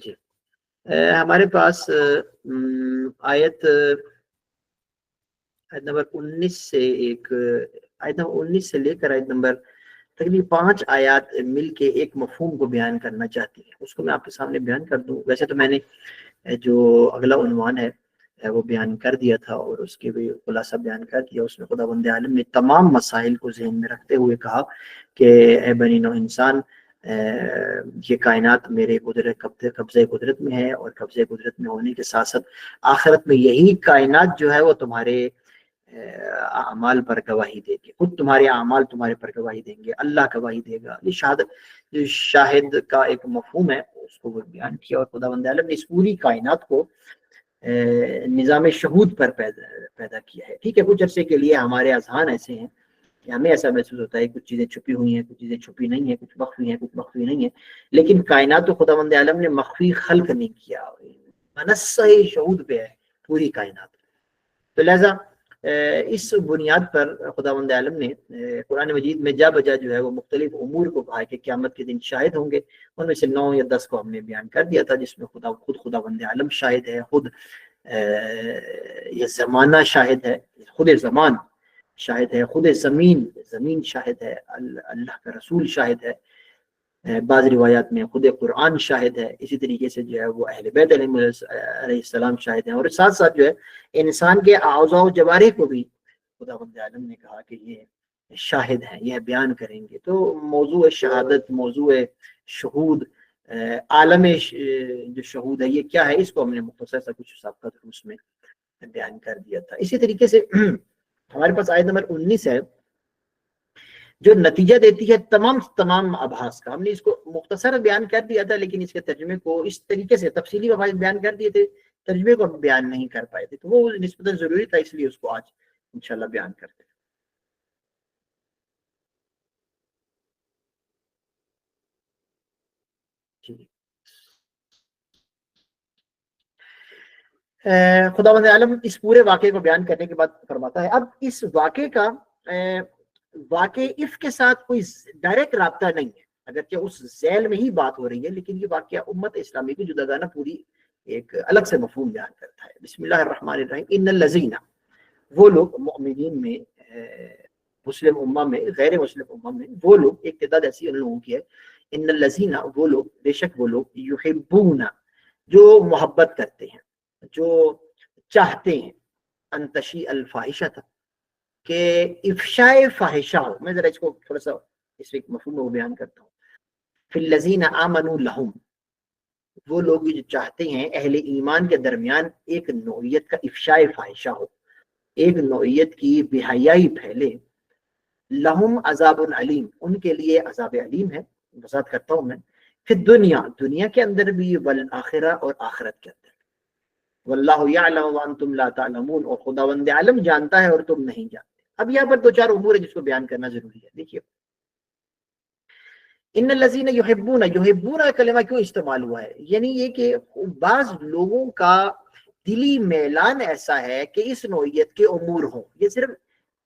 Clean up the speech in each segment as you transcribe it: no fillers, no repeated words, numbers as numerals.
جی ہمارے پاس آیت نمبر 19 سے آیت نمبر 19 سے لے کر آیت نمبر تقریباً 5 آیات مل کے ایک مفہوم کو بیان کرنا چاہتی ہیں، اس کو میں آپ کے سامنے بیان کر دوں۔ ویسے تو میں نے جو اگلا عنوان ہے وہ بیان کر دیا تھا اور اس کے بھی خلاصہ بیان کر دیا۔ اس میں خداوند عالم نے تمام مسائل کو ذہن میں رکھتے ہوئے کہا کہ اے بنی نوح انسان، یہ کائنات میرے قبضے قدرت میں ہے، اور قبضے قدرت میں ہونے کے ساتھ ساتھ آخرت میں یہی کائنات جو ہے وہ تمہارے اعمال پر گواہی دے گے، خود تمہارے اعمال تمہارے پر گواہی دیں گے، اللہ گواہی دے گا۔ یہ شاہد کا ایک مفہوم ہے، اس کو وہ بیان کیا، اور خداوند عالم نے اس پوری کائنات کو نظام شہود پر پیدا کیا ہے۔ ٹھیک ہے، کچھ عرصے کے لیے ہمارے اذہان ایسے ہیں کہ ہمیں ایسا محسوس ہوتا ہے کچھ چیزیں چھپی ہوئی ہیں، کچھ چیزیں چھپی نہیں ہیں، کچھ مخفی ہیں، کچھ مخفی نہیں ہیں، لیکن کائنات تو خداوند عالم نے مخفی خلق نہیں کیا، منصہ شہود پہ ہے پوری کائنات۔ تو لہذا اس بنیاد پر خداوند عالم نے قرآن مجید میں جا بجا جو ہے وہ مختلف امور کو کہا کہ قیامت کے دن شاہد ہوں گے۔ ان میں سے 9 یا 10 کو ہم نے بیان کر دیا تھا، جس میں خود خداوند عالم شاہد ہے، خود یہ زمانہ شاہد ہے، خود زمان شاہد ہے، خود زمین شاہد ہے، اللہ کا رسول شاہد ہے، بعض روایات میں خود قرآن شاہد ہے، اسی طریقے سے جو ہے وہ اہل بیت علیہ السلام شاہد ہیں، اور ساتھ ساتھ جو ہے انسان کے اعضاء و جوارح کو بھی خداوند عالم نے کہا کہ یہ شاہد ہیں، یہ بیان کریں گے۔ تو موضوع شہادت، موضوع شہود، عالم جو شہود ہے یہ کیا ہے، اس کو ہم نے مختصر سا کچھ سابقہ دروس میں بیان کر دیا تھا۔ اسی طریقے سے ہمارے پاس آیت نمبر 19 ہے جو نتیجہ دیتی ہے تمام ابحاث کا۔ ہم نے اس کو مختصر بیان کر دیا تھا، لیکن اس کے ترجمے کو اس طریقے سے تفصیلی مباحث بیان کر دیے تھے، ترجمے کو بیان نہیں کر پائے تھے، تو وہ نسبتاً ضروری تھا، اس لیے اس کو آج انشاءاللہ بیان کرتے ہیں۔ خداوند عالم اس پورے واقعے کو بیان کرنے کے بعد فرماتا ہے اب اس واقعے کا واقع اف کے ساتھ کوئی ڈائریکٹ رابطہ نہیں ہے، اگرچہ اس ذیل میں ہی بات ہو رہی ہے، لیکن یہ واقعہ امت اسلامی کی جداگانہ پوری ایک الگ سے مفہوم بیان کرتا ہے۔ بسم اللہ الرحمن الرحیم۔ ان الذین، وہ لوگ، مؤمنین میں، مسلم امہ میں، غیر مسلم امہ میں، وہ لوگ، ایک تعداد ایسی ان لوگوں کی ہے، ان الذین، وہ لوگ، بے شک وہ لوگ، یحبون، جو محبت کرتے ہیں، جو چاہتے ہیں، ان تشیء الفاحشۃ، کہ افشاء فاحشہ ہو۔ میں ذرا اس کو تھوڑا سا اس ایک مفہوم میں بیان کرتا ہوں۔ فی الذین آمنوا لہم، وہ لوگ جو چاہتے ہیں اہل ایمان کے درمیان ایک نوعیت کا افشاء فاحشہ ہو، ایک نوعیت کی بے حیائی پھیلے، لہم عذاب علیم، ان کے لیے عذاب علیم ہے۔ وضاحت کرتا ہوں میں، پھر دنیا کے اندر بھی، والآخرہ، اور آخرت کے اندر، واللہ یعلم وانتم لا تعلمون، اور خداوند عالم جانتا ہے اور تم نہیں جانتے۔ اب یہاں پر 2-4 امور ہے جس کو بیان کرنا ضروری ہے۔ دیکھیے، ان الذین یحبون، یحبون کا کلمہ کیوں استعمال ہوا ہے؟ یعنی یہ کہ بعض لوگوں کا دلی میلان ایسا ہے کہ اس نوعیت کے امور ہوں، یہ صرف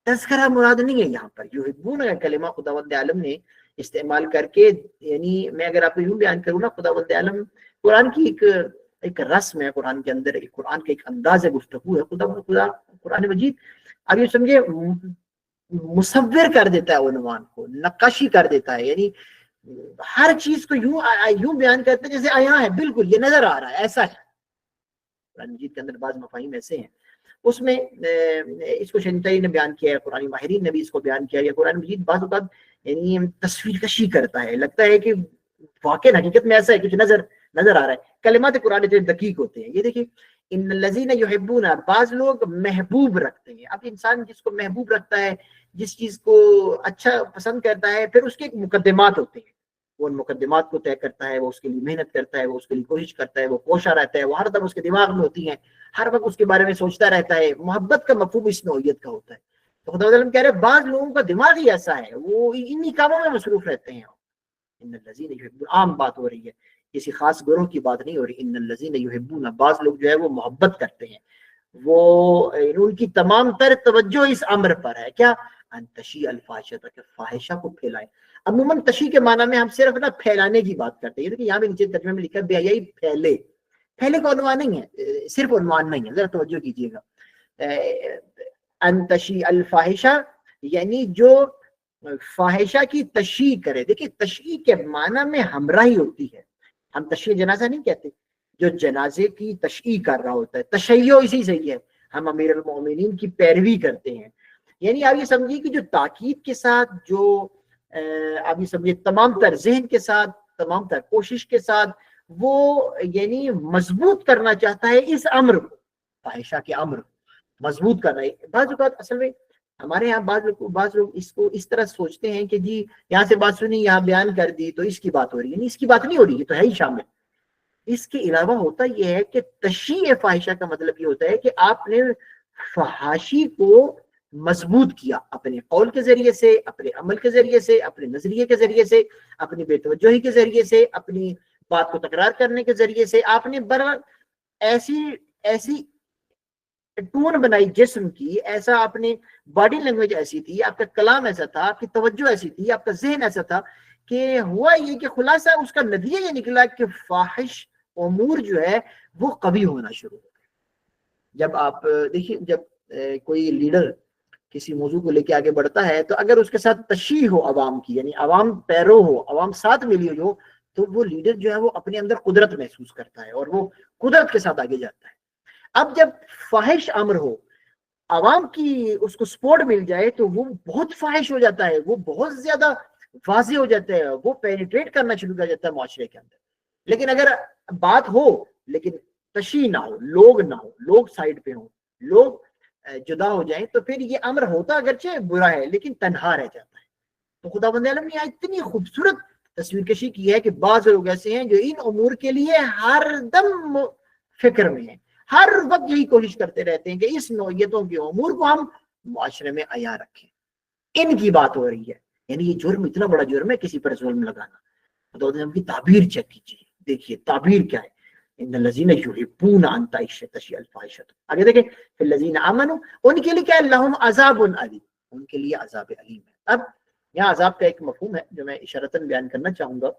تذکرہ مراد نہیں ہے۔ یہاں پر یحبون کا کلمہ خداوند عالم نے استعمال کر کے، یعنی میں اگر آپ کو یوں بیان کروں نا، خداوند عالم، قرآن کی ایک رسم ہے، قرآن کے اندر قرآن کا ایک انداز گفتگو ہے، خدا قرآن مجید اب یہ سمجھے مصور کر دیتا ہے عنوان کو، نقاشی کر دیتا ہے، یعنی ہر چیز کو یوں بیان کرتے ہیں جیسے یہاں ہے، بالکل یہ نظر آ رہا ہے، ایسا ہے۔ قرآن مجید کے اندر بعض مفاہیم ایسے ہیں، اس میں اس کو شنتائی نے بیان کیا ہے، قرآن ماہرین نے بھی اس کو بیان کیا ہے۔ قرآن مجید بعض اوقات یعنی تصویر کشی کرتا ہے، لگتا ہے کہ واقع حقیقت میں ایسا ہے، کچھ نظر آ رہا ہے۔ کلمات قرآن اتنے دقیق ہوتے ہیں۔ یہ دیکھیں، ان الذین یحبون، بعض لوگ محبوب رکھتے ہیں۔ اب انسان جس کو محبوب رکھتا ہے، جس چیز کو اچھا پسند کرتا ہے، پھر اس کے مقدمات ہوتے ہیں، وہ ان مقدمات کو طے کرتا ہے، وہ اس کے لیے محنت کرتا ہے، وہ اس کے لیے کوشش کرتا ہے، وہ کوشاں رہتا ہے، وہ ہر دم اس کے دماغ میں ہوتی ہیں، ہر وقت اس کے بارے میں سوچتا رہتا ہے۔ محبت کا مفہوم اس نوعیت کا ہوتا ہے۔ تو خدا تعالیٰ کہہ رہے ہیں بعض لوگوں کا دماغ ہی ایسا ہے، وہ انہی کاموں میں مصروف رہتے ہیں۔ ان الذین یحبون، عام بات ہو رہی ہے، کسی خاص گروہ کی بات نہیں ہو رہی۔ ان الذین یحبون، بعض لوگ جو ہے وہ محبت کرتے ہیں، وہ ان کی تمام تر توجہ اس امر پر ہے، کیا؟ ان تشیء الفاحشۃ، کہ فاحشہ کو پھیلائیں۔ عموماً تشیع کے معنی میں ہم صرف نا پھیلانے کی بات کرتے ہیں. یہاں بھی نیچے ترجمے میں لکھا ہے بے حیائی پھیلے. پھیلے کا عنوان نہیں ہے, صرف عنوان نہیں ہے, ذرا توجہ کیجیے گا. ان تشیع الفاحشہ یعنی جو فاحشہ کی تشیع کرے. دیکھیں تشیع کے معنی میں ہمراہی ہوتی ہے. ہم تشیع جنازہ نہیں کہتے, جو جنازے کی تشیع کر رہا ہوتا ہے. تشیع اسی صحیح ہے, ہم امیر المومنین کی پیروی کرتے ہیں. یعنی آپ یہ سمجھیے کہ جو تاکید کے ساتھ, جو آپ یہ سمجھیے تمام تر ذہن کے ساتھ, تمام تر کوشش کے ساتھ وہ یعنی مضبوط کرنا چاہتا ہے اس امر کو, فاحشہ کے امر کو مضبوط کرنا ہے. بعض اوقات اصل میں ہمارے یہاں بعض لوگ اس کو اس طرح سوچتے ہیں کہ جی یہاں سے بات سنی, یہاں بیان کر دی تو اس کی بات ہو رہی ہے. نہیں, اس کی بات نہیں ہو رہی, یہ تو ہے ہی شامل. اس کے علاوہ ہوتا یہ ہے کہ تشیع فاحشہ کا مطلب یہ ہوتا ہے کہ آپ نے فحاشی کو مضبوط کیا, اپنے قول کے ذریعے سے, اپنے عمل کے ذریعے سے, اپنے نظریے کے ذریعے سے, اپنی بے توجہی کے ذریعے سے, اپنی بات کو تکرار کرنے کے ذریعے سے. آپ نے ایسی ٹون بنائی جسم کی, ایسا اپنی باڈی لینگویج ایسی تھی, آپ کا کلام ایسا تھا, آپ کی توجہ ایسی تھی, آپ کا ذہن ایسا تھا کہ ہوا یہ کہ خلاصہ اس کا نتیجہ یہ نکلا کہ فاحش امور جو ہے وہ قوی ہونا شروع ہو گئے. جب آپ دیکھیے, جب کوئی لیڈر کسی موضوع کو لے کے آگے بڑھتا ہے تو اگر اس کے ساتھ تشیع ہو عوام کی, یعنی عوام پیرو ہو, عوام ساتھ ملی ہوئی ہو, تو وہ لیڈر جو ہے وہ اپنے اندر قدرت محسوس کرتا ہے اور وہ قدرت کے ساتھ آگے جاتا ہے. اب جب فاحش امر ہو, عوام کی اس کو سپورٹ مل جائے تو وہ بہت فاحش ہو جاتا ہے, وہ بہت زیادہ واضح ہو جاتا ہے, وہ پینیٹریٹ کرنا شروع کر جاتا ہے معاشرے کے اندر. لیکن اگر بات ہو لیکن تشیع نہ ہو, لوگ نہ ہو, لوگ سائڈ پہ ہوں, لوگ جدا ہو جائیں, تو پھر یہ امر ہوتا اگرچہ برا ہے لیکن تنہا رہ جاتا ہے. تو خداوند عالم نے اتنی خوبصورت تصویر کشی کی ہے کہ بعض لوگ ایسے ہیں جو ان امور کے لیے ہر دم فکر میں ہیں, ہر وقت یہی کوشش کرتے رہتے ہیں کہ اس نوعیتوں کے امور کو ہم معاشرے میں عیاں رکھیں. ان کی بات ہو رہی ہے. یعنی یہ جرم اتنا بڑا جرم ہے کسی پر ظلم لگانا. خداوند عالم کی تعبیر چیک کیجیے, دیکھیے تعبیر کیا ہے. ان الذین یحبون ان تشیع الفاحشۃ, آگے دیکھیں الذین آمنوا, ان کے لیے کیا ہے, لہم عذاب علیم, ان کے لیے عذاب علیم ہے. اب یہاں عذاب کا ایک مفہوم ہے جو میں اشارتاً بیان کرنا چاہوں گا.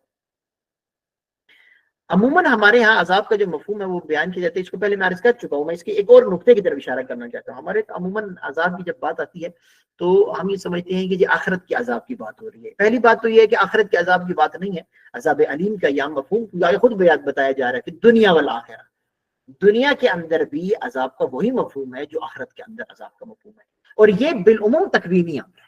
عموماً ہمارے ہاں عذاب کا جو مفہوم ہے وہ بیان کیا جاتا ہے, اس کو پہلے میں عرض کر چکا ہوں. میں اس کے ایک اور نقطے کی طرف اشارہ کرنا چاہتا ہوں. ہمارے عموماً عذاب کی جب بات آتی ہے تو ہم یہ سمجھتے ہیں کہ یہ آخرت کے عذاب کی بات ہو رہی ہے. پہلی بات تو یہ ہے کہ آخرت کے عذاب کی بات نہیں ہے. عذاب علیم کا یہاں مفہوم خود بتایا جا رہا ہے کہ دنیا والآخرہ, دنیا کے اندر بھی عذاب کا وہی مفہوم ہے جو آخرت کے اندر عذاب کا مفہوم ہے, اور یہ بالعموم تکوینی امر ہے.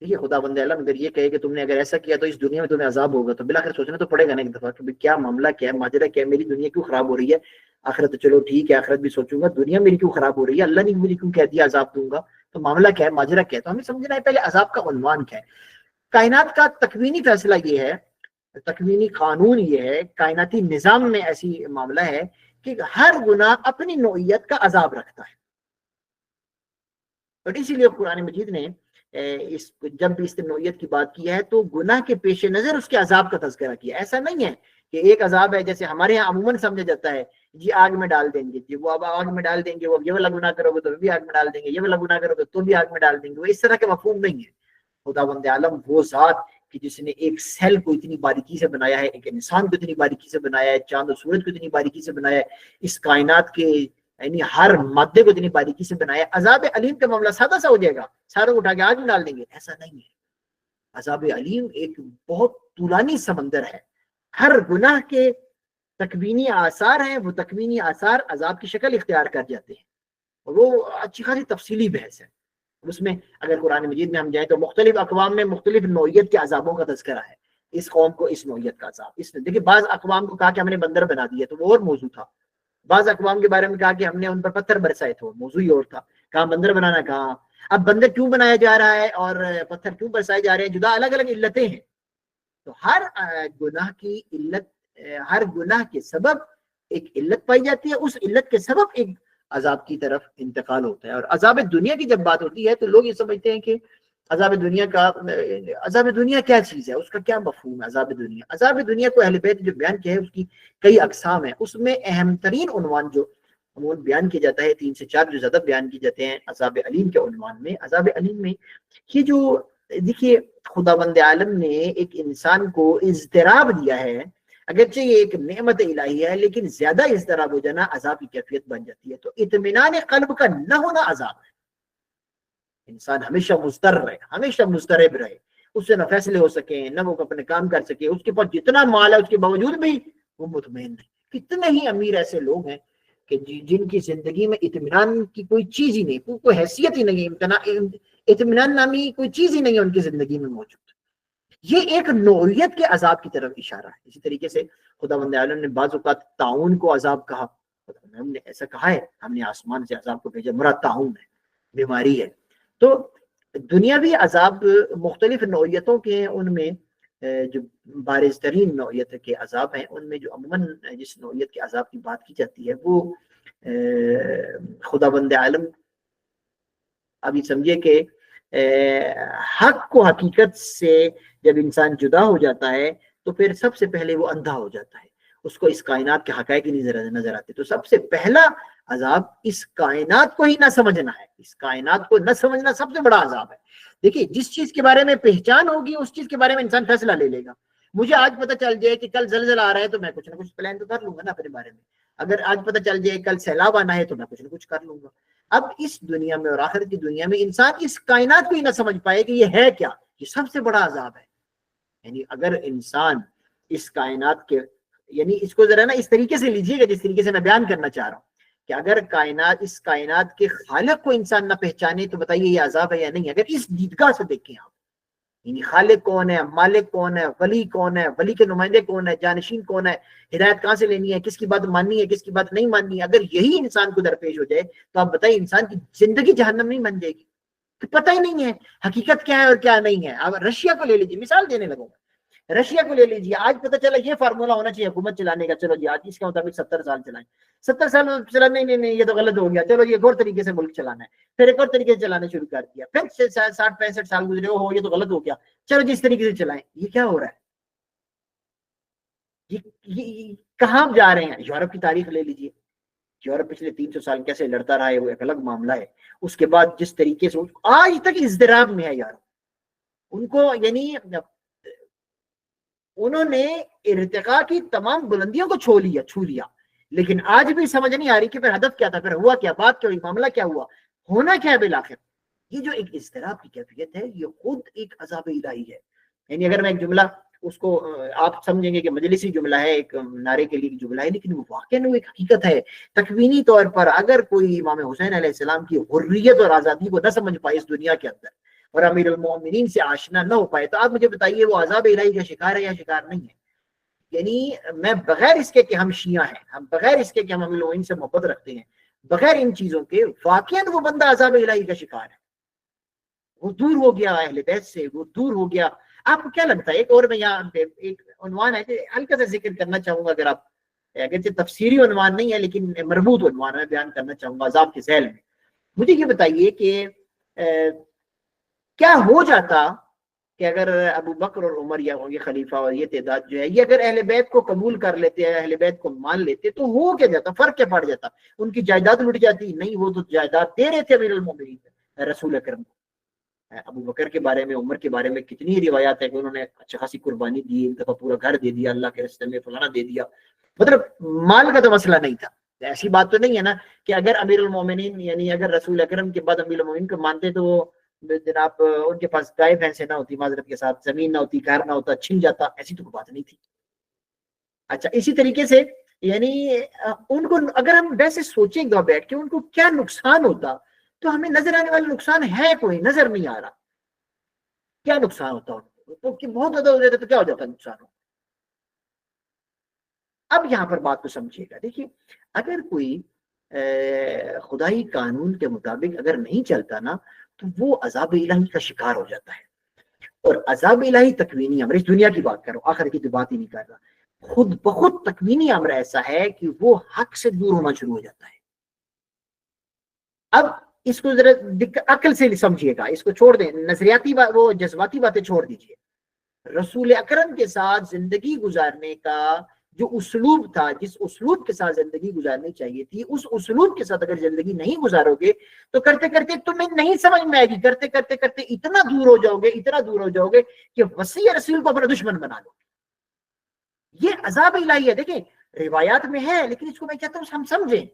دیکھیے خداوند عالم اگر یہ کہے کہ تم نے اگر ایسا کیا تو اس دنیا میں تمہیں عذاب ہوگا, تو بالآخر سوچنا تو پڑے گا نا ایک دفعہ کہ کیا معاملہ کیا ہے, ماجرا کیا ہے, میری دنیا کیوں خراب ہو رہی ہے. آخرت تو چلو ٹھیک ہے, آخرت بھی سوچوں گا, دنیا میری کیوں خراب ہو رہی ہے, اللہ نے مجھے کیوں کہہ دیا عذاب دوں گا, تو معاملہ کیا ہے, ماجرا کیا ہے. تو ہمیں سمجھنا ہے پہلے عذاب کا عنوان کیا ہے. کائنات کا تکوینی فیصلہ یہ ہے, تکوینی قانون یہ ہے, کائناتی نظام میں ایسی معاملہ ہے کہ ہر گناہ اپنی نوعیت کا عذاب رکھتا ہے. اور اسی لیے قرآن مجید نے جب بھی اس نوعیت کی بات کی ہے تو گناہ کے پیش نظر اس کے عذاب کا تذکرہ کیا. ایسا نہیں ہے کہ ایک عذاب ہے جیسے ہمارے یہاں عموماً سمجھا جاتا ہے جی آگ میں ڈال دیں گے, جی وہ اب آگ میں ڈال دیں گے, وہ یہ والا گناہ کرو گے تو بھی آگ میں ڈال دیں گے, یہ والا گناہ کرو گے تو بھی آگ میں ڈال دیں گے. وہ اس طرح کا مفہوم نہیں ہے. خداوند عالم وہ ذات کہ جس نے ایک سیل کو اتنی باریکی سے بنایا ہے, ایک انسان کو اتنی باریکی سے بنایا ہے, چاند و سورج کو اتنی باریکی سے بنایا ہے, اس کائنات کے یعنی ہر مادے کو اتنی باریکی سے بنایا. عذاب علیم کا معاملہ سادہ سا ہو جائے گا, ساروں کو اٹھا کے آگ میں ڈال دیں گے, ایسا نہیں ہے. عذاب علیم ایک بہت طولانی سمندر ہے. ہر گناہ کے تکوینی آثار ہیں, وہ تکوینی آثار عذاب کی شکل اختیار کر جاتے ہیں, اور وہ اچھی خاصی تفصیلی بحث ہے. اس میں اگر قرآن مجید میں ہم جائیں تو مختلف اقوام میں مختلف نوعیت کے عذابوں کا تذکرہ ہے. اس قوم کو اس نوعیت کا عذاب, اس نے دیکھیں بعض اقوام کو کہا کہ ہم نے بندر بنا دیا تو وہ اور موضوع تھا. بعض اقوام کے بارے میں کہا کہ ہم نے ان پر پتھر برسائے تو موضوع ہی اور تھا. کہاں بندر بنانا, کہاں اب بندر کیوں بنایا جا رہا ہے اور پتھر کیوں برسائے جا رہے ہیں, جدا الگ الگ علتیں ہیں. تو ہر گناہ کی علت, ہر گناہ کے سبب ایک علت پائی جاتی ہے, اس علت کے سبب ایک عذاب کی طرف انتقال ہوتا ہے. اور عذاب دنیا کی جب بات ہوتی ہے تو لوگ یہ سمجھتے ہیں کہ عذاب دنیا کیا چیز ہے, اس کا کیا مفہوم ہے. عذاب دنیا کو اہل بیت جو بیان کیا ہے اس کی کئی اقسام ہیں. اس میں اہم ترین عنوان جو عموماً بیان کیا جاتا ہے 3 سے 4 جو زیادہ بیان کی جاتے ہیں عذاب علیم کے عنوان میں. عذاب علیم میں یہ جو دیکھیے خداوند عالم نے ایک انسان کو اضطراب دیا ہے، اگرچہ یہ ایک نعمت الہی ہے لیکن زیادہ اضطراب ہو جانا عذاب کی کیفیت بن جاتی ہے. تو اطمینان قلب کا نہ ہونا عذاب ہے. انسان ہمیشہ مضطر رہے، ہمیشہ مضطرب رہے، اس سے نہ فیصلے ہو سکیں، نہ وہ اپنے کام کر سکے، اس کے پاس جتنا مال ہے اس کے باوجود بھی وہ مطمئن نہیں. کتنے ہی امیر ایسے لوگ ہیں کہ جن کی زندگی میں اطمینان کی کوئی چیز ہی نہیں، کوئی حیثیت ہی نہیں، اطمینان نامی کوئی چیز ہی نہیں ہے ان کی زندگی میں موجود. یہ ایک نوعیت کے عذاب کی طرف اشارہ ہے. اسی طریقے سے خداوند عالم نے بعض اوقات طاعون کو عذاب کہا. ہم نے ایسا کہا ہے ہم نے آسمان سے عذاب کو بھیجا، مراد طاعون ہے، بیماری ہے. تو دنیاوی عذاب مختلف نوعیتوں کے ہیں. ان میں جو بارز ترین نوعیت کے عذاب ہیں ان میں جو عموماً جس نوعیت کے عذاب کی بات کی جاتی ہے وہ خداوند عالم ابھی سمجھے کہ حق کو حقیقت سے جب انسان جدا ہو جاتا ہے تو پھر سب سے پہلے وہ اندھا ہو جاتا ہے، اس کو اس کائنات کے حقائق ہی نظر آتے. تو سب سے پہلا عذاب اس کائنات کو ہی نہ سمجھنا ہے. اس کائنات کو نہ سمجھنا سب سے بڑا عذاب ہے. دیکھیے جس چیز کے بارے میں پہچان ہوگی اس چیز کے بارے میں انسان فیصلہ لے لے گا. مجھے آج پتہ چل جائے کہ کل زلزلہ آ رہا ہے تو میں کچھ نہ کچھ پلان تو کر لوں گا نا اپنے بارے میں. اگر آج پتہ چل جائے کل سیلاب آنا ہے تو میں کچھ نہ کچھ کر لوں گا. اب اس دنیا میں اور آخرت کی دنیا میں انسان اس کائنات کو ہی نہ سمجھ پائے کہ یہ ہے کیا، یہ سب سے بڑا عذاب ہے. یعنی اگر انسان اس کائنات کے، یعنی اس کو ذرا نا اس طریقے سے لیجیے گا جس طریقے سے میں بیان کرنا چاہ رہا ہوں کہ اگر اس کائنات کے خالق کو انسان نہ پہچانے تو بتائیے یہ عذاب ہے یا نہیں. اگر اس دیدگاہ سے دیکھیں آپ، یعنی خالق کون ہے، مالک کون ہے، ولی کون ہے، ولی کے نمائندے کون ہے، جانشین کون ہے، ہدایت کہاں سے لینی ہے، کس کی بات ماننی ہے، کس کی بات نہیں ماننی ہے، اگر یہی انسان کو درپیش ہو جائے تو آپ بتائیے انسان کی زندگی جہنم نہیں بن جائے گی. کہ پتہ ہی نہیں ہے حقیقت کیا ہے اور کیا نہیں ہے. اب رشیا کو لے لیجیے، مثال دینے لگوں گا. رشیا کو لے لیجیے، آج پتہ چلا یہ فارمولا ہونا چاہیے حکومت چلانے کا، چلو جی آج اس کے مطابق 70 سال چلائیں. 70 سال چلانے نہیں یہ تو غلط ہو گیا، چلو یہ ایک اور طریقے سے ملک چلانا ہے. پھر ایک اور طریقے سے چلانا شروع کر دیا. پھر 60-65 سال گزرے ہو یہ تو غلط ہو گیا، چلو جی اس طریقے سے چلائیں. یہ کیا ہو رہا ہے؟ یہ کہاں جا رہے ہیں؟ یورپ کی تاریخ لے لیجیے. یورپ پچھلے 300 سال کیسے لڑتا رہا ہے وہ ایک الگ معاملہ ہے. اس کے بعد جس طریقے سے آج تک اضطراب میں ہے یار، ان کو یعنی انہوں نے ارتقاء کی تمام بلندیوں کو چھو لیا، لیکن آج بھی سمجھ نہیں آ رہی کہ پھر ہدف کیا تھا، پھر ہوا کیا، بات کیا ہوئی، معاملہ کیا ہوا، ہونا کیا ہے بالآخر. یہ جو ایک اضطراب کی کیفیت ہے یہ خود ایک عذاب الہی ہے. یعنی اگر میں ایک جملہ اس کو آپ سمجھیں گے کہ مجلسی جملہ ہے، ایک نعرے کے لیے جملہ ہے، لیکن وہ واقعاً وہ ایک حقیقت ہے. تکوینی طور پر اگر کوئی امام حسین علیہ السلام کی حریت اور آزادی کو نہ سمجھ پائے اس دنیا کے اندر اور امیر المومنین سے آشنا نہ ہو پائے تو آپ مجھے بتائیے وہ عذاب الہی کا شکار ہے یا شکار نہیں ہے. یعنی میں بغیر اس کے کہ ہم شیعہ ہیں، ہم بغیر اس کے کہ ہم امیر المومنین سے محبت رکھتے ہیں، بغیر ان چیزوں کے واقعاً وہ بندہ عذاب الہی کا شکار ہے. وہ دور ہو گیا اہل بیت سے، وہ دور ہو گیا. آپ کو کیا لگتا ہے؟ ایک اور میں یہاں ایک عنوان ہے کہ ہلکا سا ذکر کرنا چاہوں گا، اگر آپ اگرچہ تفسیری عنوان نہیں ہے لیکن مربوط عنوان ہے، بیان کرنا چاہوں گا عذاب کے ذیل میں. مجھے یہ بتائیے کہ کیا ہو جاتا کہ اگر ابو بکر اور عمر یا یہ خلیفہ اور یہ تعداد جو ہے یہ اگر اہل بیت کو قبول کر لیتے ہیں، اہل بیت کو مان لیتے تو ہو کیا جاتا؟ فرق کیا پڑ جاتا؟ ان کی جائیداد لٹ جاتی؟ نہیں، وہ تو جائیداد دے رہے تھے امیر المومنین رسول اکرم کو. ابو بکر کے بارے میں، عمر کے بارے میں کتنی روایات ہے کہ انہوں نے اچھا خاصی قربانی دی، ایک دفعہ پورا گھر دے دیا اللہ کے راستے میں، فلانا دے دیا. مطلب مال کا تو مسئلہ نہیں تھا. ایسی بات تو نہیں ہے نا کہ اگر امیر المومنین یعنی اگر رسول اکرم کے بعد امیر المومنین کو مانتے تو وہ جناب ان کے پاس گائے بھینسیں نہ ہوتی، معذرت کے ساتھ زمین نہ ہوتی، گھر نہ ہوتا، چھن جاتا، ایسی تو کوئی بات نہیں تھی. اچھا اسی طریقے سے یعنی ان کو اگر ہم ویسے سوچیں گے بیٹھ کے ان کو کیا نقصان ہوتا تو ہمیں نظر آنے والا نقصان ہے کوئی نظر نہیں آ رہا. کیا نقصان ہوتا ان کو؟ تو بہت زیادہ ہو جاتا تو کیا ہو جاتا نقصان ہو. اب یہاں پر بات کو سمجھیے گا. دیکھیے اگر کوئی خدائی قانون کے مطابق اگر نہیں چلتا نا تو وہ عذاب الہی کا شکار ہو جاتا ہے. اور عذاب الہی تکوینی امر، اس دنیا کی بات کرو، آخر کی تو بات ہی نہیں کر رہا. خود بخود تکوینی امر ایسا ہے کہ وہ حق سے دور ہونا شروع ہو جاتا ہے. اب اس کو ذرا عقل سے سمجھیے گا، اس کو چھوڑ دیں، نظریاتی وہ جذباتی باتیں چھوڑ دیجیے. رسول اکرم کے ساتھ زندگی گزارنے کا جو اسلوب تھا، جس اسلوب کے ساتھ زندگی گزارنی چاہیے تھی، اس اسلوب کے ساتھ اگر زندگی نہیں گزارو گے تو کرتے کرتے تمہیں نہیں سمجھ میں آئے گی، کرتے کرتے کرتے اتنا دور ہو جاؤ گے، اتنا دور ہو جاؤ گے کہ وسیع رسول کو اپنا دشمن بنا لو گے۔ یہ عذاب الہی ہے۔ دیکھیں روایات میں ہے، لیکن اس کو میں چاہتا ہوں ہم سمجھیں۔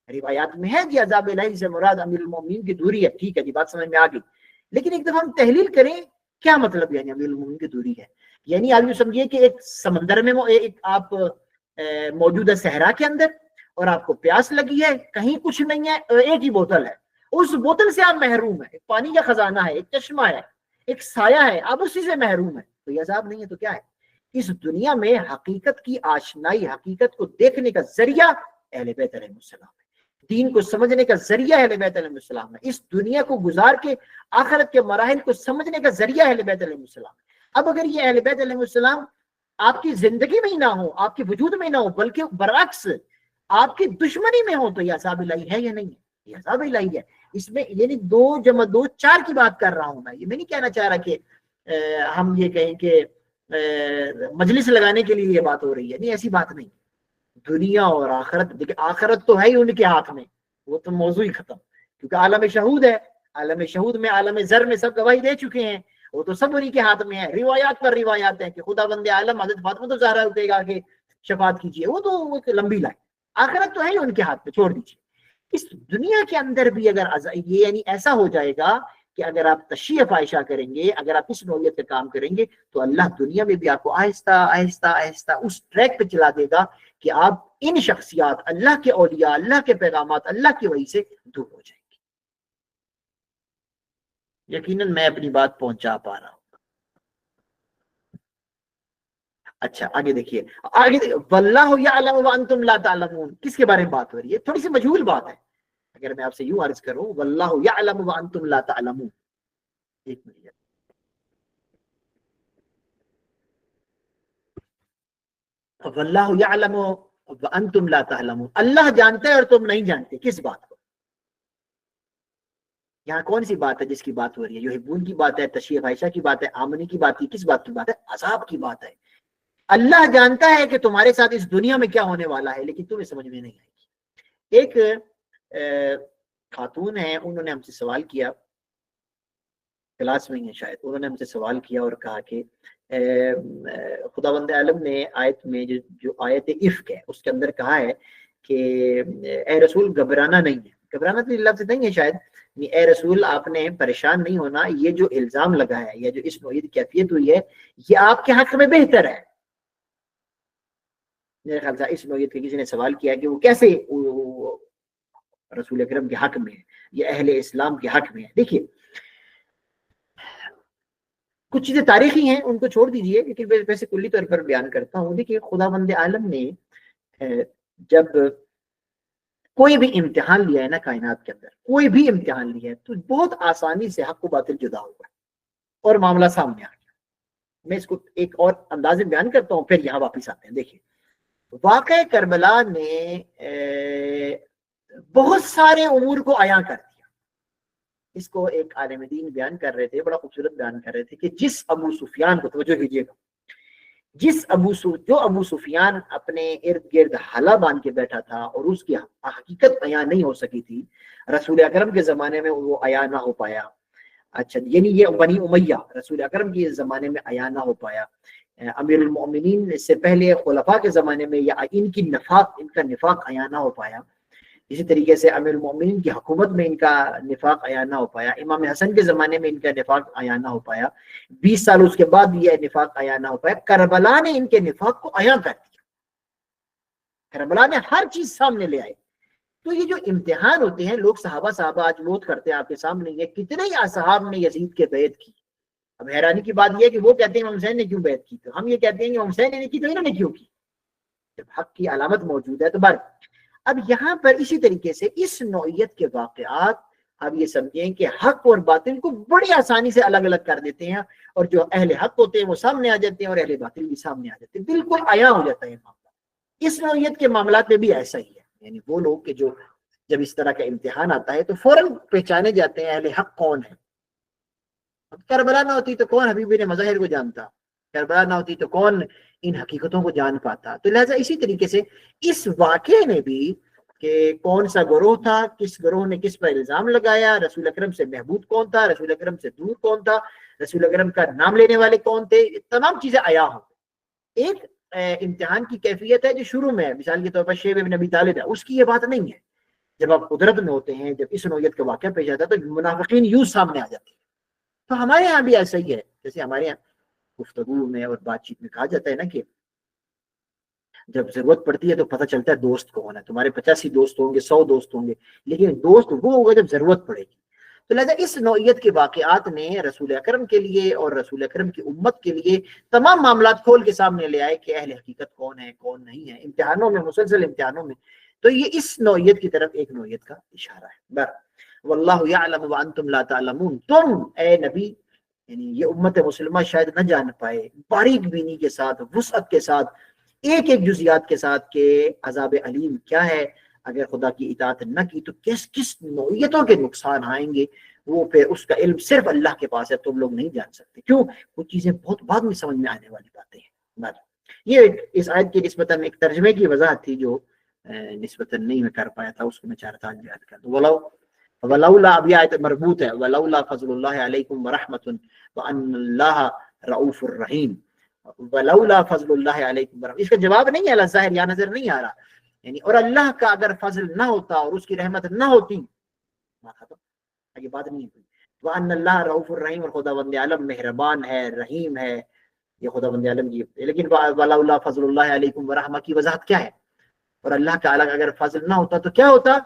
روایات میں ہے کہ عذاب الہی سے مراد امیر المومنین کی دوری ہے، ٹھیک ہے جی، بات سمجھ میں آ گئی، لیکن ایک دفعہ ہم تحلیل کریں کیا مطلب یعنی امیر المومنین کی دوری ہے۔ یعنی آپ یہ سمجھیے کہ ایک سمندر میں ایک آپ موجود ہے صحرا کے اندر، اور آپ کو پیاس لگی ہے، کہیں کچھ نہیں ہے، ایک ہی بوتل ہے، اس بوتل سے آپ محروم ہیں، ایک پانی کا خزانہ ہے، ایک چشمہ ہے، ایک سایہ ہے، آپ اسی سے محروم ہیں، تو یہ عذاب نہیں ہے تو کیا ہے؟ اس دنیا میں حقیقت کی آشنائی، حقیقت کو دیکھنے کا ذریعہ اہل بیت علیہ السلام ہے، دین کو سمجھنے کا ذریعہ اہل بیت علیہ السلام ہے، اس دنیا کو گزار کے آخرت کے مراحل کو سمجھنے کا ذریعہ اہل بیت علیہ السلام ہے۔ اب اگر یہ اہل بیت علیہ السلام آپ کی زندگی میں ہی نہ ہو، آپ کے وجود میں نہ ہو، بلکہ برعکس آپ کی دشمنی میں ہو، تو یہ عذاب الہی ہے یا نہیں ہے؟ یہ عذاب الہی ہے۔ اس میں یعنی 2 + 2 4 کی بات کر رہا ہوں میں، یہ میں نہیں کہنا چاہ رہا کہ ہم یہ کہیں کہ مجلس لگانے کے لیے یہ بات ہو رہی ہے، نہیں، ایسی بات نہیں۔ دنیا اور آخرت، دیکھیں آخرت تو ہے ہی ان کے ہاتھ میں، وہ تو موضوع ہی ختم، کیونکہ عالم شہود ہے، عالم شہود میں، عالم ذر میں سب گواہی دے چکے ہیں، وہ تو سب انہی کے ہاتھ میں ہے۔ روایات پر روایات ہیں کہ خدا بند عالم حضرت فاطمہ الزہرا کو کہے گا کہ شفاعت کیجیے، وہ تو ایک لمبی لائن، آخرت تو ہے ہی ان کے ہاتھ میں، چھوڑ دیجیے۔ اس دنیا کے اندر بھی اگر یہ یعنی ایسا ہو جائے گا کہ اگر آپ تشیع عائشہ کریں گے، اگر آپ اس نوعیت کا کام کریں گے، تو اللہ دنیا میں بھی آپ کو آہستہ آہستہ آہستہ اس ٹریک پہ چلا دے گا کہ آپ ان شخصیات، اللہ کے اولیاء، اللہ کے پیغامات، اللہ کی وحی سے دور ہو جائیں گے۔ یقیناً میں اپنی بات پہنچا پا رہا ہوں۔ اچھا آگے دیکھیے، واللہ یعلم وانتم لا تعلمون، کس کے بارے میں بات ہو رہی ہے؟ تھوڑی سی مجہول بات ہے، اگر میں آپ سے یوں عرض کروں واللہ یعلم وانتم لا تعلمون، ایک منٹ، واللہ یعلم وانتم لا تعلمون، اللہ جانتا ہے اور تم نہیں جانتے، کس بات کو؟ یہاں کون سی بات ہے جس کی بات ہو رہی ہے؟ یحبون کی بات ہے، تشیع عائشہ کی بات ہے، آمنی کی بات ہے، کس بات کی بات ہے؟ عذاب کی بات ہے۔ اللہ جانتا ہے کہ تمہارے ساتھ اس دنیا میں کیا ہونے والا ہے، لیکن تمہیں سمجھ میں نہیں آئے گی۔ ایک خاتون ہے، انہوں نے ہم سے سوال کیا، کلاس میں ہی ہے شاید، انہوں نے ہم سے سوال کیا اور کہا کہ خداوند عالم نے آیت میں جو آیت افک ہے اس کے اندر کہا ہے کہ اے رسول گھبرانا نہیں ہے، گھبرانا تو لفظ نہیں ہے شاید، اے رسول آپ نے پریشان نہیں ہونا، یہ جو الزام لگا ہے یا جو اس نوعیت کیفیت ہوئی ہے یہ آپ کے حق میں بہتر ہے۔ میرے خیال سے اس نوعیت کے کسی نے سوال کیا کہ وہ کیسے رسول اکرم کے حق میں ہے، یہ اہل اسلام کے حق میں ہے۔ دیکھیے کچھ چیزیں تاریخی ہیں، ان کو چھوڑ دیجئے، لیکن ویسے کلی طور پر بیان کرتا ہوں۔ دیکھیے خداوند عالم نے جب کوئی بھی امتحان لیا ہے نا کائنات کے اندر، کوئی بھی امتحان لیا ہے تو بہت آسانی سے حق و باطل جدا ہوا ہے اور معاملہ سامنے آ گیا۔ میں اس کو ایک اور انداز میں بیان کرتا ہوں، پھر یہاں واپس آتے ہیں۔ دیکھیے واقعہ کربلا نے بہت سارے امور کو عیاں کر دیا۔ اس کو ایک عالم دین بیان کر رہے تھے، بڑا خوبصورت بیان کر رہے تھے کہ جس ابو سفیان کو، توجہ کیجیے گا، جو ابو سفیان اپنے ارد گرد حلہ باندھ کے بیٹھا تھا اور اس کی حقیقت عیاں نہیں ہو سکی تھی، رسول اکرم کے زمانے میں وہ عیاں نہ ہو پایا۔ اچھا یعنی یہ بنی امیہ رسول اکرم کے زمانے میں عیاں نہ ہو پایا، امیر المؤمنین سے پہلے خلفاء کے زمانے میں یا ان کا نفاق عیاں نہ ہو پایا، اسی طریقے سے امیر المؤمنین کی حکومت میں ان کا نفاق عیاں نہ ہو پایا، امام حسن کے زمانے میں ان کا نفاق عیاں نہ ہو پایا، 20 سال اس کے بعد یہ نفاق عیاں نہ ہو پایا۔ کربلا نے ان کے نفاق کو عیاں کر دیا، کربلا نے ہر چیز سامنے لے آئے۔ تو یہ جو امتحان ہوتے ہیں، لوگ صحابہ آج موت کرتے ہیں آپ کے سامنے، یہ کتنے ہی اصحاب نے یزید کے بیعت کی۔ اب حیرانی کی بات یہ ہے کہ وہ کہتے ہیں امام حسین نے کیوں بیعت کی، تو ہم یہ کہتے ہیں کہ امام حسین نے کی تو انہوں نے کیوں کی؟ جب حق کی علامت موجود ہے تو بر اب یہاں پر اسی طریقے سے اس نوعیت کے واقعات آپ یہ سمجھیں کہ حق اور باطل کو بڑی آسانی سے الگ الگ کر دیتے ہیں، اور جو اہل حق ہوتے ہیں وہ سامنے آ جاتے ہیں اور اہل باطل بھی سامنے آ جاتے ہیں، بالکل عیاں ہو جاتا ہے معاملہ۔ اس نوعیت کے معاملات میں بھی ایسا ہی ہے، یعنی وہ لوگ کہ جو جب اس طرح کا امتحان آتا ہے تو فوراً پہچانے جاتے ہیں اہل حق کون ہے۔ کربلا نہ ہوتی تو کون حبیب بن مظاہر کو جانتا، کربلا نہ ہوتی تو کون ان حقیقتوں کو جان پاتا. تو لہٰذا اسی طریقے سے اس واقعے میں بھی کہ کون سا گروہ تھا, کس گروہ نے کس پر الزام لگایا, رسول اکرم سے محبوب کون تھا, رسول اکرم سے دور کون تھا, رسول اکرم کا نام لینے والے کون تھے, تمام چیزیں عیاں ہوں. ایک امتحان کی کیفیت ہے جو شروع میں ہے, مثال کے طور پر شیب ابن ابی طالب ہے, اس کی یہ بات نہیں ہے. جب آپ قدرت میں ہوتے ہیں, جب اس نوعیت کا واقعہ پیش آتا ہے تو منافقین یوں سامنے آ جاتے ہیں. تو ہمارے ہاں بھی ایسا ہی ہے, جیسے ہمارے یہاں گفتگو میں اور بات چیت میں کہا جاتا ہے نا کہ جب ضرورت پڑتی ہے تو پتہ چلتا ہے دوست کون ہے. تمہارے 85 دوست ہوں گے, 100 دوست ہوں گے, لیکن دوست وہ ہوگا جب ضرورت پڑے گی. تو لہذا اس نوعیت کے واقعات نے رسول اکرم کے لیے اور رسول اکرم کی امت کے لیے تمام معاملات کھول کے سامنے لے آئے کہ اہل حقیقت کون ہے کون نہیں ہے, امتحانوں میں, مسلسل امتحانوں میں. تو یہ اس نوعیت کی طرف ایک نوعیت کا اشارہ ہے. واللہ یعلم وانتم لا تعلمون, تم اے نبی یعنی یہ امت مسلمہ شاید نہ جان پائے باریک بینی کے ساتھ, وسعت کے ساتھ, ایک ایک جزیات کے ساتھ کہ عذاب علیم کیا ہے اگر خدا کی اطاعت نہ کی تو کس کس نوعیتوں کے نقصان آئیں گے. وہ پھر اس کا علم صرف اللہ کے پاس ہے, تم لوگ نہیں جان سکتے. کیوں؟ وہ چیزیں بہت بعد میں سمجھ میں آنے والی باتیں ہیں. یہ اس آیت کی نسبتاً ایک ترجمے کی وضاحت تھی جو نسبتاً نہیں میں کر پایا تھا, اس کو میں چاہتا ہوں بیان کر دوں. ولولا, اب یہ آیت مربوط ہے, ولولا فضل اللہ علیکم ورحمۃ وان اللہ رؤوف الرحیم. ولولا فضل اللہ علیکم ورحمۃ, اس کا جواب نہیں ہے اللہ ظاہر, یا نظر نہیں آ رہا, یعنی اور اللہ کا اگر فضل نہ ہوتا اور اس کی رحمت نہ ہوتی, ختم, یہ بات نہیں ہوئی. وان اللہ رؤوف الرحیم, اور خدا بند عالم مہربان ہے, رحیم ہے, یہ خدا بند عالم کی. لیکن ولولا فضل اللہ علیکم ورحمۃ کی وضاحت کیا ہے؟ اور اللہ کا اگر فضل نہ ہوتا تو کیا ہوتا؟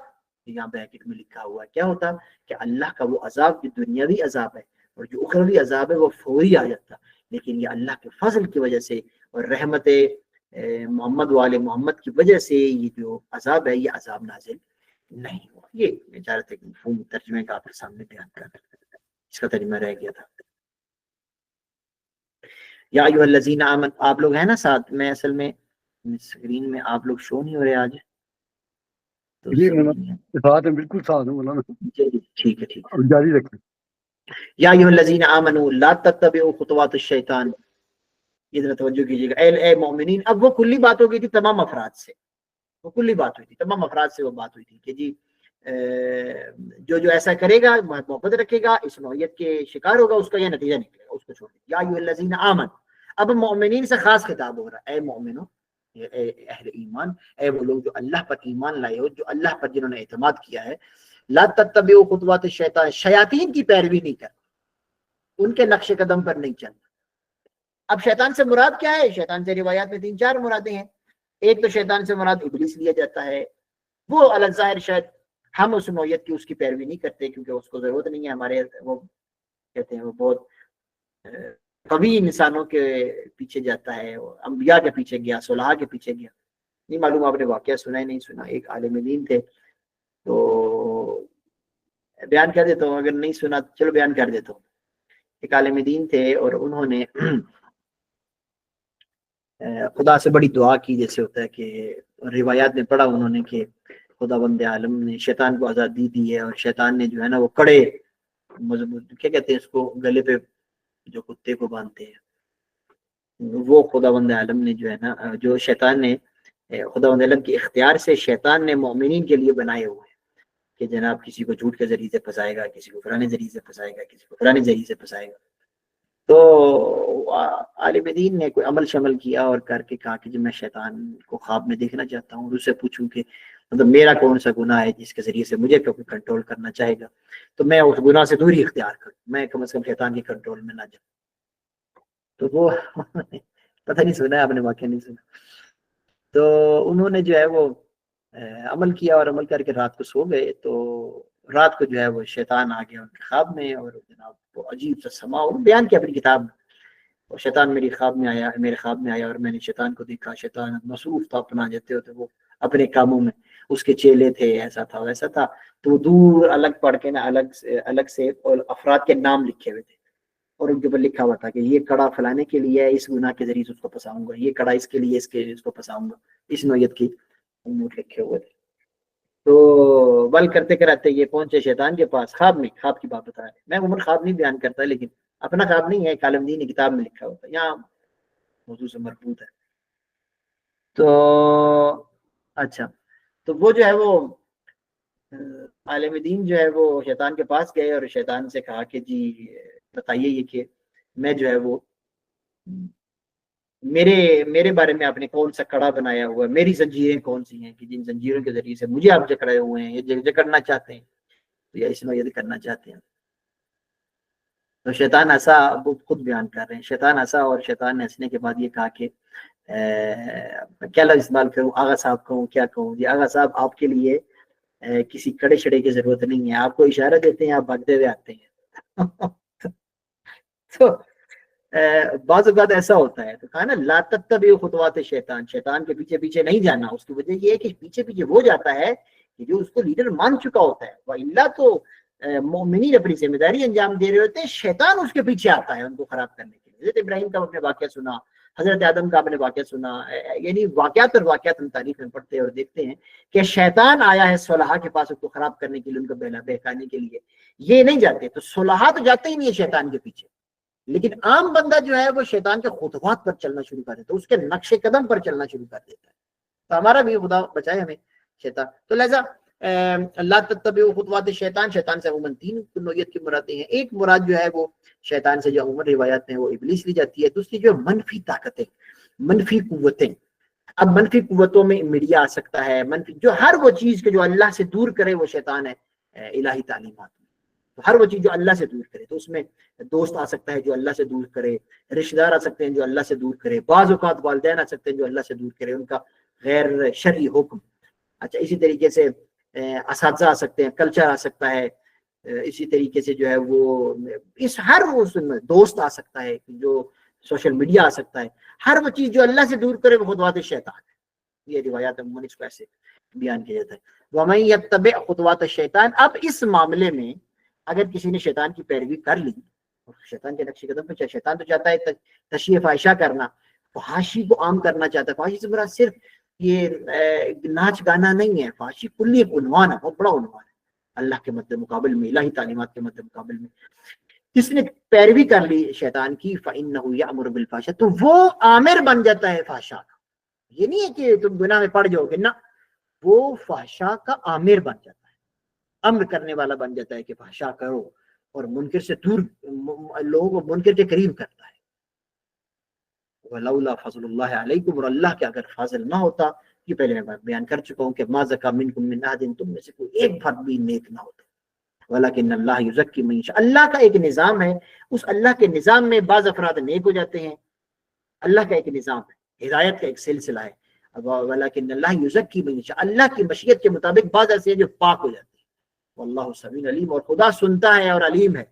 یہاں بیکٹ میں لکھا ہوا ہے کیا ہوتا کہ اللہ کا وہ عذاب جو دنیاوی عذاب ہے اور جو اخروی عذاب ہے وہ فوری آ جاتا. لیکن یہ اللہ کے فضل کی وجہ سے اور رحمت محمد والے محمد کی وجہ سے یہ جو عذاب ہے یہ عذاب نازل نہیں ہوا. یہ میں چاہ رہا تھا کہ مفہوم ترجمے کا آپ کے سامنے بیان کر, اس کا ترجمہ رہ گیا تھا. یا ایھا الذین آمنوا, آپ لوگ ہیں نا ساتھ میں, اصل میں اسکرین میں آپ لوگ شو نہیں ہو رہے آج, جی ساتھ ہیں, بالکل ساتھ ہیں مولانا, ٹھیک ہے ٹھیک ہے, جاری رکھیں. یا ایھا الذین آمنوا لا تتبعوا خطوات الشیطان. یہ ذرا توجہ کیجیے گا اے مومنین. اب وہ کلی بات ہو گئی تھی تمام افراد سے, وہ کلی بات ہوئی تھی تمام افراد سے, وہ بات ہوئی تھی کہ جی جو ایسا کرے گا, محبت رکھے گا, اس نوعیت کے شکار ہوگا, اس کا یہ نتیجہ نکلے گا, اس کو چھوڑ دیں. یا ایھا الذین آمنوا, اب مومنین سے خاص خطاب ہو رہا ہے, اے مومنو, اے اہل ایمان, اے وہ لوگ جو اللہ پر ایمان لائے ہو, جو اللہ پر جنہوں نے اعتماد کیا ہے. لا تتبعوا خطوات الشیطان, شیاطین کی پیروی نہیں کر, ان کے نقش قدم پر نہیں چلنا. اب شیطان سے مراد کیا ہے؟ شیطان سے روایات میں 3-4 مرادیں ہیں. ایک تو شیطان سے مراد ابلیس لیا جاتا ہے, وہ الظاہر شاید ہم اس نوعیت کی اس کی پیروی نہیں کرتے کیونکہ اس کو ضرورت نہیں ہے. ہمارے وہ کہتے ہیں وہ بہت قوی انسانوں کے پیچھے جاتا ہے, انبیاء کے پیچھے گیا, صلحاء کے پیچھے گیا. نہیں معلوم آپ نے واقعہ سنا ہے نہیں سنا. ایک عالم دین تھے, تو بیان کر دیتا ہوں, اگر نہیں سنا چلو بیان کر دیتا ہوں. ایک عالم دین تھے اور انہوں نے خدا سے بڑی دعا کی, جیسے ہوتا ہے کہ روایات میں پڑھا انہوں نے کہ خدا بند عالم نے شیطان کو آزادی دی ہے, اور شیطان نے جو ہے نا وہ کڑے مضبوط کیا کہتے ہیں اس کو, گلے پہ جو کتے کو باندھتے ہیں, وہ خدا بند عالم نے جو ہے نا, جو شیطان نے خدا بند عالم کے اختیار سے شیطان نے مومنین کے لیے بنائے ہوئے ہیں کہ جناب کسی کو جھوٹ کے ذریعے سے پھنسائے گا, کسی کو فلانے ذریعے سے پھنسائے گا, کسی کو فلانے ذریعے سے پھنسائے گا. تو عالم دین نے کوئی عمل شمل کیا اور کر کے کہا کہ جب میں شیطان کو خواب میں دیکھنا چاہتا ہوں اور اس سے پوچھوں کہ مطلب میرا کون سا گناہ ہے جس کے ذریعے سے مجھے کوئی کنٹرول کرنا چاہے گا, تو میں اس گناہ سے دوری اختیار کروں, میں کم از کم شیطان کے کنٹرول میں نہ جاؤں. تو وہ پتہ نہیں سنا ہے آپ نے, واقعہ نہیں سنا. تو انہوں نے جو ہے وہ عمل کیا اور عمل کر کے رات کو سو گئے. تو رات کو جو ہے وہ شیطان آ گیا ان کے خواب میں, اور جناب وہ عجیب سا سما, اور بیان کیا اپنی کتاب میں, اور شیطان میرے خواب میں آیا اور میں نے شیطان کو دیکھا. شیطان مصروف تھا اپنا, جاتے ہوتے وہ اپنے کاموں میں, اس کے چیلے تھے, ایسا تھا ویسا تھا. تو دور الگ پڑھ کے نا الگ سے اور افراد کے نام لکھے ہوئے تھے, اور ان کے اوپر لکھا ہوا تھا کہ یہ کڑا فلانے کے لیے ہے, اس گناہ کے ذریعے اس کو پھنساؤں گا, یہ کڑا اس کے لیے اس کو پھنساؤں گا. اس نوعیت کی امور لکھے ہوئے تھے. تو بل کرتے کراتے یہ پہنچے شیطان کے پاس, خواب میں, خواب کی بات بتا رہے. میں عمر خواب نہیں بیان کرتا, لیکن اپنا خواب نہیں ہے, عالم دین کی کتاب میں لکھا ہوتا ہے, یہاں موضوع سے مربوط ہے. تو اچھا، تو وہ جو ہے وہ عالم دین جو ہے وہ شیطان کے پاس گئے اور شیطان سے کہا کہ جی بتائیے یہ کہ میں جو ہے وہ میرے بارے میں آپ نے کون سا کڑا بنایا ہوا ہے، میری زنجیریں کون سی ہیں کہ جن زنجیروں کے ذریعے سے مجھے آپ جکڑے ہوئے ہیں، یہ جکڑنا چاہتے ہیں یا اس نوعیت کرنا چاہتے ہیں. تو شیطان ہنسا، وہ خود بیان کر رہے ہیں، شیطان ہنسا اور شیطان نے ہنسنے کے بعد یہ کہا کہ کیا لفظ استعمال کروں، آغا صاحب کہوں کیا کہوں؟ جی آغا صاحب آپ کے لیے کسی کڑے شڑے کی ضرورت نہیں ہے، آپ کو اشارہ دیتے ہیں، آپ بھاگتے ہوئے آتے ہیں. تو بعض اوقات ایسا ہوتا ہے، تو کہا نا لا تتبعوا خطوات شیطان، شیطان کے پیچھے پیچھے نہیں جانا. اس کی وجہ یہ ہے کہ پیچھے پیچھے وہ جاتا ہے کہ جو اس کو لیڈر مان چکا ہوتا ہے، وَإِلَّا تو مومنین اپنی ذمہ داری انجام دے رہے ہوتے ہیں، شیطان اس کے پیچھے آتا ہے ان کو خراب کرنے کے لیے. حضرت ابراہیم کا اپنے واقعہ سنا، حضرت آدم کا اپنے واقعہ سنا، یعنی واقعات اور واقعات ہم تاریخ میں پڑھتے ہیں اور دیکھتے ہیں کہ شیطان آیا ہے صلحاء کے پاس اس کو خراب کرنے کے لیے، ان کو بہکانے کے لیے. یہ نہیں جاتے، تو صلحاء تو جاتے ہی نہیں ہے شیطان کے پیچھے، لیکن عام بندہ جو ہے وہ شیطان کے خطوات پر چلنا شروع کر دیتا ہے، اس کے نقش قدم پر چلنا شروع کر دیتا ہے. تو ہمارا بھی خدا بچائے ہمیں شیطان. تو لہذا لا تتبعوا خطوات شیطان، شیطان سے عموماً 3 نوعیت کی مرادیں ہیں. ایک مراد جو ہے وہ شیطان سے جو عموماً روایات میں وہ ابلیس لی جاتی ہے. دوسری جو منفی طاقتیں، منفی قوتیں. اب منفی قوتوں میں میڈیا آ سکتا ہے، منفی جو ہر وہ چیز کے جو اللہ سے دور کرے وہ شیطان ہے الہی تعلیمات میں. تو ہر وہ چیز جو اللہ سے دور کرے، تو اس میں دوست آ سکتا ہے جو اللہ سے دور کرے، رشتہ دار آ سکتے ہیں جو اللہ سے دور کرے، بعض اوقات والدین آ سکتے ہیں جو اللہ سے دور کرے، ان کا غیر شرعی حکم. اچھا، اسی طریقے سے اساتذہ آ سکتے ہیں، کلچر آ سکتا ہے، اسی طریقے سے جو ہے وہ اس ہر اس میں دوست آ سکتا ہے، جو سوشل میڈیا آ سکتا ہے. ہر وہ چیز جو اللہ سے دور کرے وہ خطوات شیطان ہے. یہ روایات عموماً اس کو ایسے بیان کیا جاتا ہے. وَمَن يَتَّبِعْ خُطُوَاتِ الشَّيْطَانِ. اب اس معاملے میں اگر کسی نے شیطان کی پیروی کر لی، شیطان کے نقش قدم پہ، شیطان تو چاہتا ہے تشریح فاحشہ کرنا، فحاشی کو عام کرنا چاہتا ہے. فحاشی سے مراد صرف یہ ناچ گانا نہیں ہے، فحاشی کلی ایک عنوان ہے، بہت بڑا عنوان ہے اللہ کے مد مقابل میں، الہی تعلیمات کے مد مقابل میں. جس نے پیروی کر لی شیطان کی، فَإِنَّهُ يَأْمُرُ بِالْفَحْشَاءِ، تو وہ عامر بن جاتا ہے فحشا کا. یہ نہیں ہے کہ تم گناہ میں پڑ جاؤ گے، نہ، وہ فحشا کا عامر بن جاتا ہے، امر کرنے والا بن جاتا ہے کہ فحشا کرو، اور منکر سے دور، لوگوں کو منکر کے قریب کرتا ہے. وَلَوْلَا فَضْلُ اللَّهِ عَلَيْكُمْ، اور اللہ کے اگر فضل نہ ہوتا، یہ پہلے میں بیان کر چکا ہوں کہ مَا زَكَىٰ مِنْكُم مِّنْ أَحَدٍ، تم میں سے کوئی ایک فرد بھی نیک نہ ہوتا. وَلَكِنَّ اللَّهَ يُزَكِّي مَن يَشَاءُ، اللہ کا ایک نظام ہے، اس اللہ کے نظام میں بعض افراد نیک ہو جاتے ہیں. اللہ کا ایک نظام ہے، ہدایت کا ایک سلسلہ ہے. وَلَكِنَّ اللَّهَ يُزَكِّي مَن يَشَاءُ، اللہ کی مشیت کے مطابق بعض ایسے ہیں جو پاک ہو جاتے ہیں. واللہ سمیع علیم، اور خدا سنتا ہے اور علیم ہے.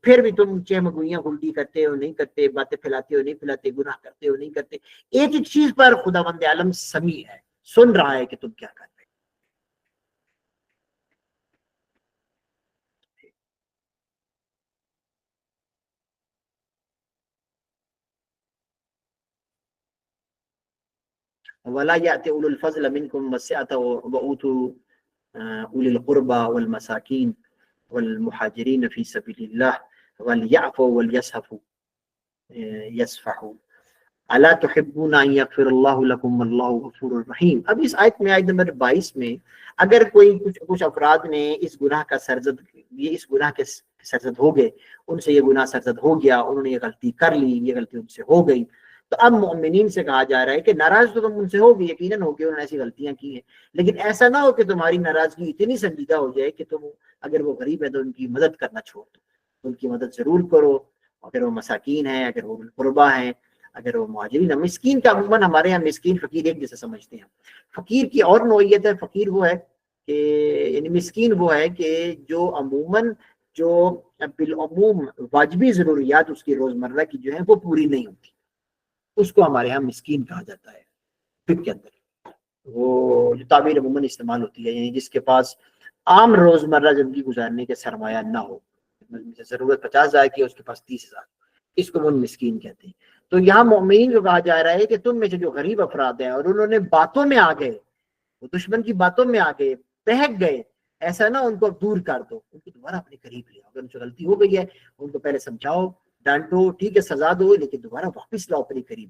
پھر بھی تم چہمگوئیاں الٹی کرتے ہو نہیں کرتے، باتیں پھیلاتے ہو نہیں پھیلاتے، گناہ کرتے ہو نہیں کرتے، ایک ایک چیز پر خدا بند عالم سمیع ہے، سن رہا ہے کہ تم کیا کر رہے. وَلَا يَأْتِ أُولُو الْفَضْلِ مِنْكُمْ وَالسِّعَةِ وَأُوتُوا أُولِي الْقُرْبَى وَالْمَسَاكِينَ وَالْمُهَاجِرِينَ فِي سَبِيلِ اللَّهِ وَلْيَعْفُوا وَلْيَصْفَحُوا يَصْفَحُوا أَلَا تُحِبُّونَ أَن يَغْفِرَ اللَّهُ لَكُمْ وَاللَّهُ غَفُورٌ رَحِيمٌ. اب اس آیت میں، آیت نمبر 22 میں، اگر کوئی کچھ افراد نے اس گناہ کا سرزد، یہ اس گناہ کے سرزد ہو گئے، ان سے یہ گناہ سرزد ہو گیا، انہوں نے یہ غلطی کر لی، یہ غلطی ان سے ہو گئی، تو اب مومنین سے کہا جا رہا ہے کہ ناراض تو تم ان سے ہوگی، یقیناً ہوگی، انہوں نے ایسی غلطیاں کی ہیں، لیکن ایسا نہ ہو کہ تمہاری ناراضگی اتنی سنجیدہ ہو جائے کہ تم اگر وہ غریب ہے تو ان کی مدد کرنا چھوڑ دو. ان کی مدد ضرور کرو، اگر وہ مساکین ہیں، اگر وہ قربا ہیں، اگر وہ مہاجرین ہیں. مسکین کا عموماً ہمارے یہاں مسکین فقیر ایک جیسے سمجھتے ہیں. فقیر کی اور نوعیت ہے. فقیر وہ ہے کہ یعنی مسکین وہ ہے کہ جو عموماً جو بالعموم واجبی ضروریات اس کی روزمرہ کی جو ہیں وہ پوری نہیں ہوتی، اس کو ہمارے یہاں مسکین کہا جاتا ہے. فقہ کے اندر وہ جو تعبیر عموماً استعمال ہوتی ہے، یعنی جس کے پاس عام روزمرہ زندگی گزارنے کے سرمایہ نہ ہو، ضرورت 50,000 کی ہے، اس کے پاس 30,000، اس کو وہ مسکین کہتے ہیں. تو یہاں مومنین کو کہا جا رہا ہے کہ تم میں سے جو غریب افراد ہیں اور انہوں نے باتوں میں آ گئے، وہ دشمن کی باتوں میں آ گئے، بہک گئے، ایسا نہ ان کو دور کر دو، ان کو دوبارہ اپنے قریب لے آؤ. اگر ان سے غلطی ہو گئی ہے ان کو پہلے سمجھاؤ، ڈانٹو، ٹھیک ہے، سزا دو، لیکن دوبارہ واپس لاؤ اپنے قریب.